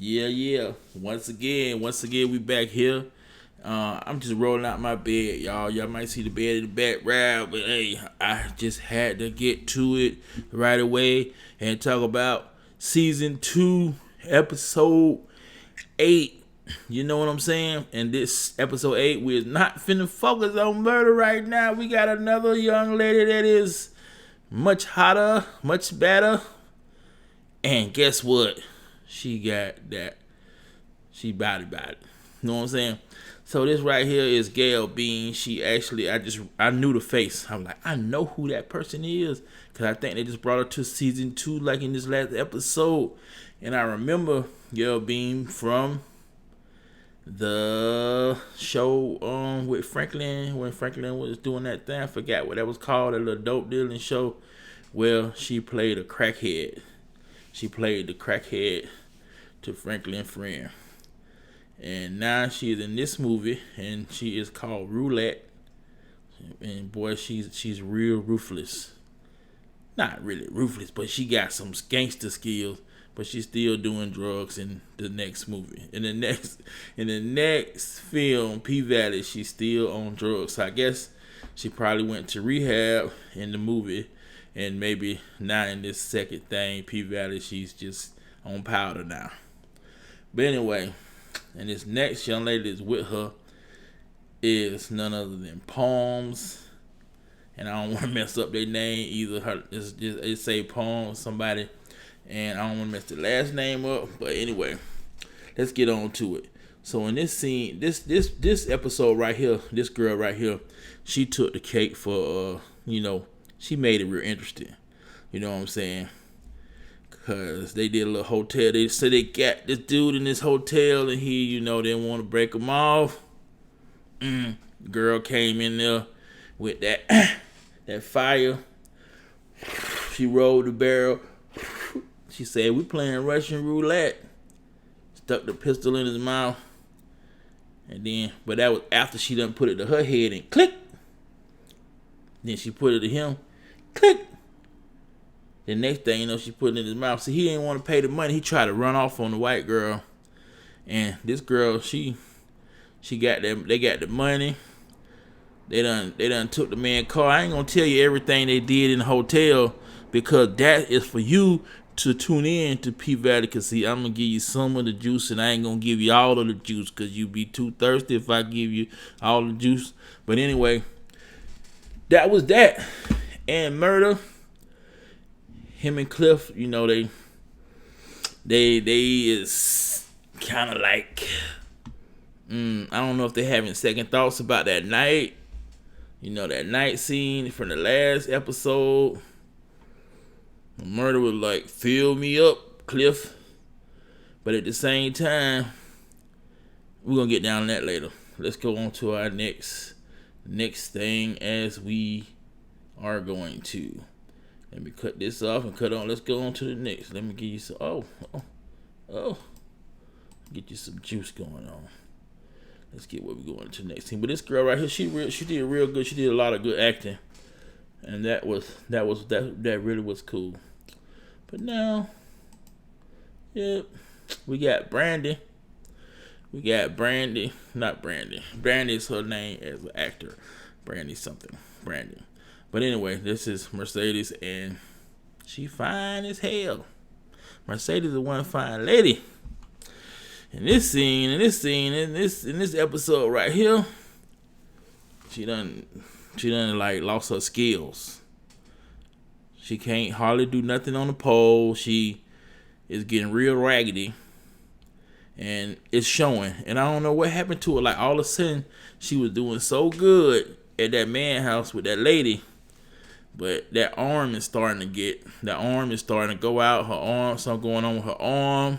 Yeah. Once again, we back here. I'm just rolling out my bed, y'all. Y'all might see the bed in the background, but hey, I just had to get to it right away and talk about season 2, episode 8. You know what I'm saying? And this episode 8, we're not finna focus on murder right now. We got another young lady that is much hotter, much better. And guess what? She got that. She body. You know what I'm saying? So this right here is Gail Bean. She actually, I knew the face. I'm like, I know who that person is. Because I think they just brought her to season 2 like in this last episode. And I remember Gail Bean from the show with Franklin, when Franklin was doing that thing. I forgot what that was called, a little dope dealing show where she played a crackhead. She played the crackhead to Franklin friend. And now she is in this movie, and she is called Roulette. And boy, she's real ruthless. Not really ruthless, but she got some gangster skills. But she's still doing drugs in the next movie. In the next film, P-Valley, she's still on drugs. So I guess she probably went to rehab in the movie. And maybe now in this second thing, P-Valley, she's just on powder now. But anyway, and this next young lady that's with her is none other than Palms. And I don't want to mess up their name either. It say Palms, somebody. And I don't want to mess the last name up. But anyway, let's get on to it. So in this scene, this episode right here, this girl right here, she took the cake for, she made it real interesting. You know what I'm saying? Because they did a little hotel. They said they got this dude in this hotel and he, didn't want to break him off. Girl came in there with that fire. She rolled the barrel. She said, we playing Russian roulette. Stuck the pistol in his mouth. And then, but that was after she done put it to her head and click. Then she put it to him. Click. The next thing she put it in his mouth. See, he didn't want to pay the money. He tried to run off on the white girl. And this girl, she got them. They got the money. They done took the man's car. I ain't gonna tell you everything they did in the hotel because that is for you to tune in to P-Valley. Cause see, I'm gonna give you some of the juice and I ain't gonna give you all of the juice cause you be too thirsty if I give you all the juice. But anyway, that was that. And murder. Him and Cliff, they is kind of like, I don't know if they're having second thoughts about that night. That night scene from the last episode. Murder was like, fill me up, Cliff. But at the same time, we're going to get down to that later. Let's go on to our next thing as we are going to. Let me cut this off and cut on. Let's go on to the next. Let me give you some. Oh. Get you some juice going on. Let's get what we're going to the next team. But this girl right here, she did real good. She did a lot of good acting, and that really was cool. But now, yep, we got Brandy. Not Brandy. Brandy is her name as an actor. Brandy something. Brandy. But anyway, this is Mercedes, and she fine as hell. Mercedes is one fine lady. In this episode right here, she done like lost her skills. She can't hardly do nothing on the pole. She is getting real raggedy, and it's showing. And I don't know what happened to her. Like all of a sudden, she was doing so good at that man house with that lady. But that arm is starting to go out. Her arm, something going on with her arm.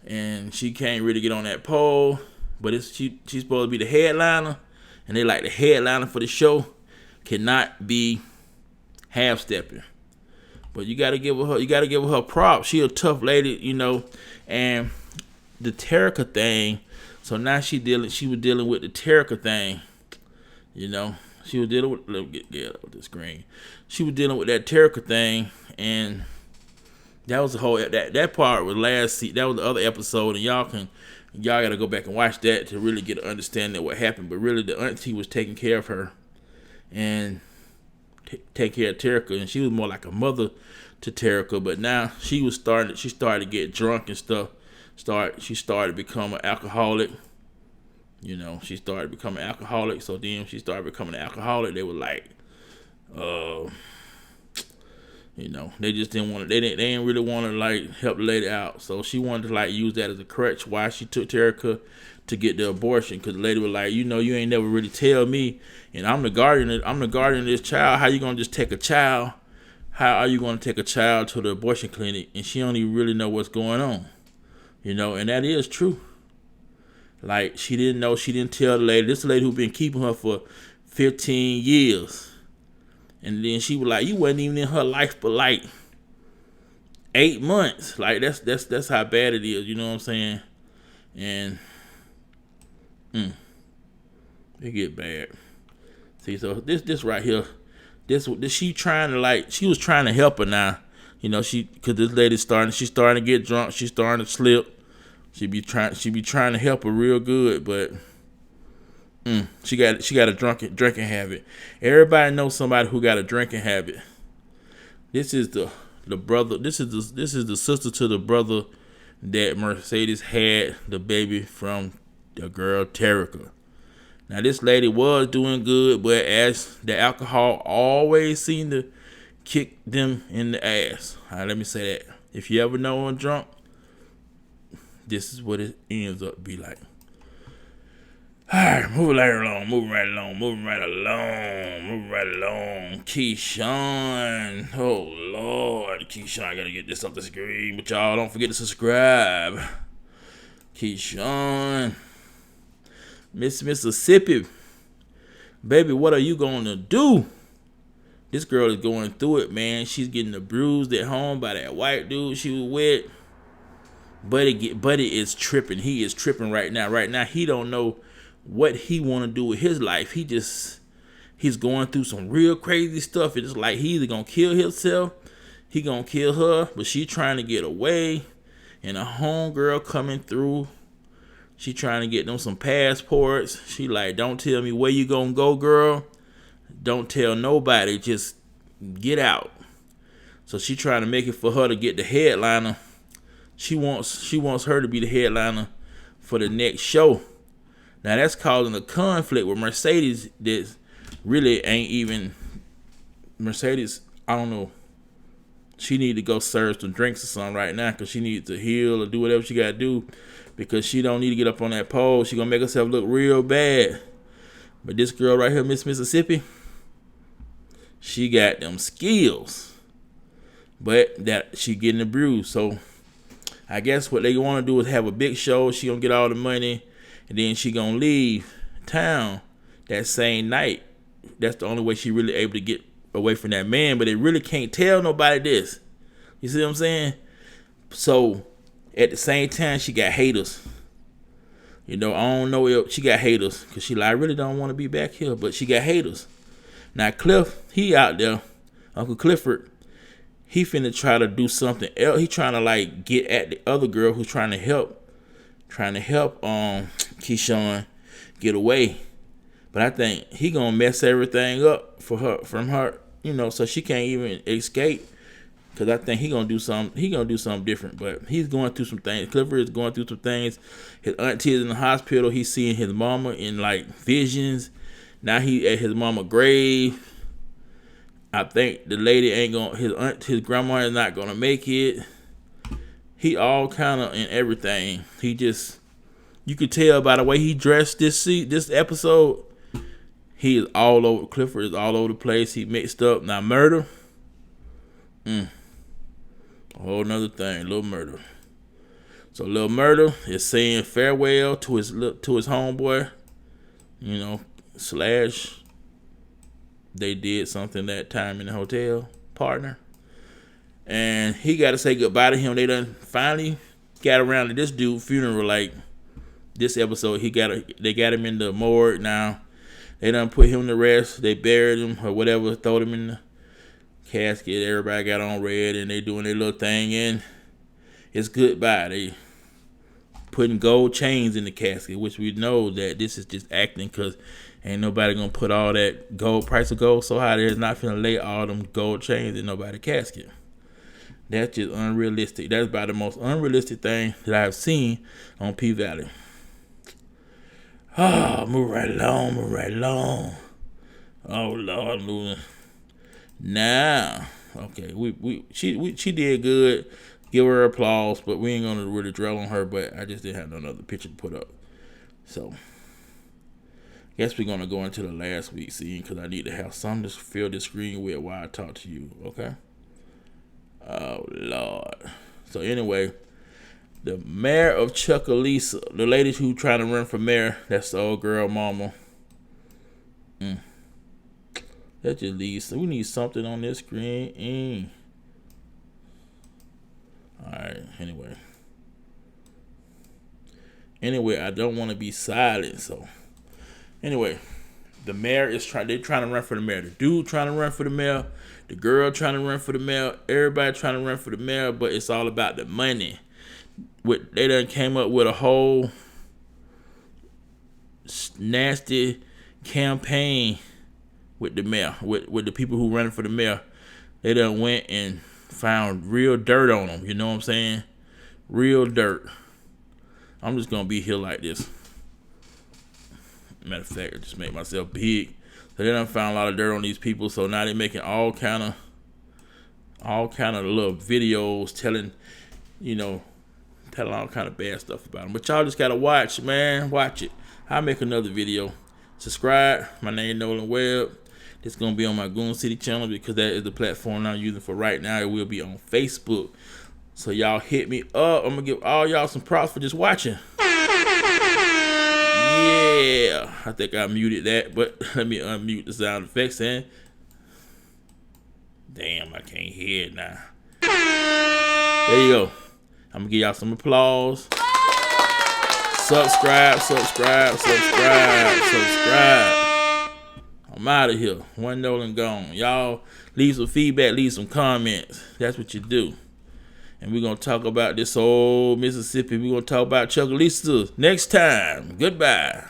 And she can't really get on that pole. But she's supposed to be the headliner. And they like the headliner for the show cannot be half-stepping. But you gotta give her props. She a tough lady, And the Terica thing. So now she was dealing with the Terica thing. She was dealing with, let me get up with the screen. She was dealing with that Terica thing, and That was the whole that part was that was the other episode, and y'all gotta go back and watch that to really get an understanding of what happened. But really, the auntie was taking care of her and take care of Terica, and she was more like a mother to Terica. But now she started to get drunk and stuff. She started to become an alcoholic. You know, she started becoming alcoholic. So then she started becoming an alcoholic. They were like, you know, they just didn't want to. They didn't really want to like help the lady out. So she wanted to like use that as a crutch why she took Terica to get the abortion. Because the lady was like, you know, you ain't never really tell me, and I'm the guardian. I'm the guardian of this child. How you gonna just take a child? How are you gonna take a child to the abortion clinic and she don't even really know what's going on? You know, and that is true. Like, she didn't know. She didn't tell the lady. This lady who been keeping her for 15 years. And then she was like, you wasn't even in her life but like 8 months. Like, that's how bad it is. You know what I'm saying? And it get bad. See, so this right here, this she trying to like, she was trying to help her now. You know, cause this lady's starting to get drunk. She's starting to slip. She be trying to help her real good, but she got a drinking habit. Everybody knows somebody who got a drinking habit. This is the brother. This is the sister to the brother that Mercedes had the baby from the girl Terica. Now this lady was doing good, but as the alcohol always seemed to kick them in the ass. All right, let me say that. If you ever know I'm drunk, this is what it ends up be like. Alright, moving right along. Keyshawn. Oh, Lord. Keyshawn, I gotta get this up the screen. But y'all don't forget to subscribe. Keyshawn. Miss Mississippi. Baby, what are you gonna do? This girl is going through it, man. She's getting abused at home by that white dude she was with. Buddy is tripping. He is tripping right now. Right now, he don't know what he want to do with his life. He's going through some real crazy stuff. It's like he either gonna kill himself, he gonna kill her, but she trying to get away, and a homegirl coming through. She trying to get them some passports. She like, don't tell me where you gonna go, girl. Don't tell nobody. Just get out. So she trying to make it for her to get the headliner. She wants her to be the headliner for the next show. Now that's causing a conflict with Mercedes that really ain't even Mercedes. I don't know. She need to go serve some drinks or something right now because she needs to heal or do whatever she got to do because she don't need to get up on that pole. She gonna make herself look real bad. But this girl right here, Miss Mississippi, she got them skills, but that she getting abused. So I guess what they want to do is have a big show. She gonna get all the money, and then she gonna leave town that same night. That's the only way she really able to get away from that man. But they really can't tell nobody this. You see what I'm saying? So at the same time, she got haters. You know, I don't know if she got haters because she like, I really don't want to be back here, but she got haters. Now Cliff, he out there, Uncle Clifford. He finna try to do something else. He trying to like get at the other girl who's trying to help Keyshawn get away. But I think he gonna mess everything up from her, you know, so she can't even escape. Cause I think he gonna do something different. But he's going through some things. Clifford is going through some things. His auntie is in the hospital. He's seeing his mama in like visions. Now he at his mama's grave. I think the lady ain't gonna, his grandma is not gonna make it. He all kind of in everything. He just, you could tell by the way he dressed this episode. He is all over. Clifford is all over the place. He mixed up. Now murder, a whole nother thing. Little murder. So Lil Murder is saying farewell to his homeboy. You know, / they did something that time in the hotel, partner. And he got to say goodbye to him. They done finally got around to this dude's funeral. Like this episode, they got him in the morgue now. They done put him to rest. They buried him or whatever, throw him in the casket. Everybody got on red and they doing their little thing, and it's goodbye. They putting gold chains in the casket, which we know that this is just acting, because ain't nobody gonna put all that gold, price of gold so high there's not finna lay all them gold chains in nobody's casket. That's just unrealistic. That's about the most unrealistic thing that I've seen on P-Valley. Oh, move right along. Oh Lord, moving. Now, okay, she did good. Give her applause, but we ain't gonna really dwell on her. But I just didn't have another picture to put up, so guess we're gonna go into the last week scene, because I need to have something to fill the screen with while I talk to you. Okay. Oh Lord. So anyway, the mayor of Chucalissa, the lady who trying to run for mayor, that's the old girl mama. That just leaves. We need something on this screen. Alright, anyway, I don't want to be silent, so anyway, the mayor is they're trying to run for the mayor. The dude trying to run for the mayor, the girl trying to run for the mayor, everybody trying to run for the mayor, but it's all about the money. They done came up with a whole nasty campaign with the mayor, with the people who running for the mayor. They done went and found real dirt on them. You know what I'm saying? Real dirt. I'm just gonna be here like this. Matter of fact, I just made myself big. So they done found a lot of dirt on these people. So now they're making all kind of little videos telling all kind of bad stuff about them. But y'all just gotta watch, man. Watch it. I'll make another video. Subscribe. My name is NOLAN WEBB. It's gonna be on my Goon City channel, because that is the platform I'm using for right now. It will be on Facebook. So y'all hit me up. I'm gonna give all y'all some props for just watching. Yeah, I think I muted that, but let me unmute the sound effects. And damn, I can't hear it now. There you go. I'm gonna give y'all some applause. Subscribe. I'm out of here. One NOLAN gone. Y'all leave some feedback, leave some comments. That's what you do. And we're gonna talk about this old Mississippi. We're gonna talk about Chucalissa next time. Goodbye.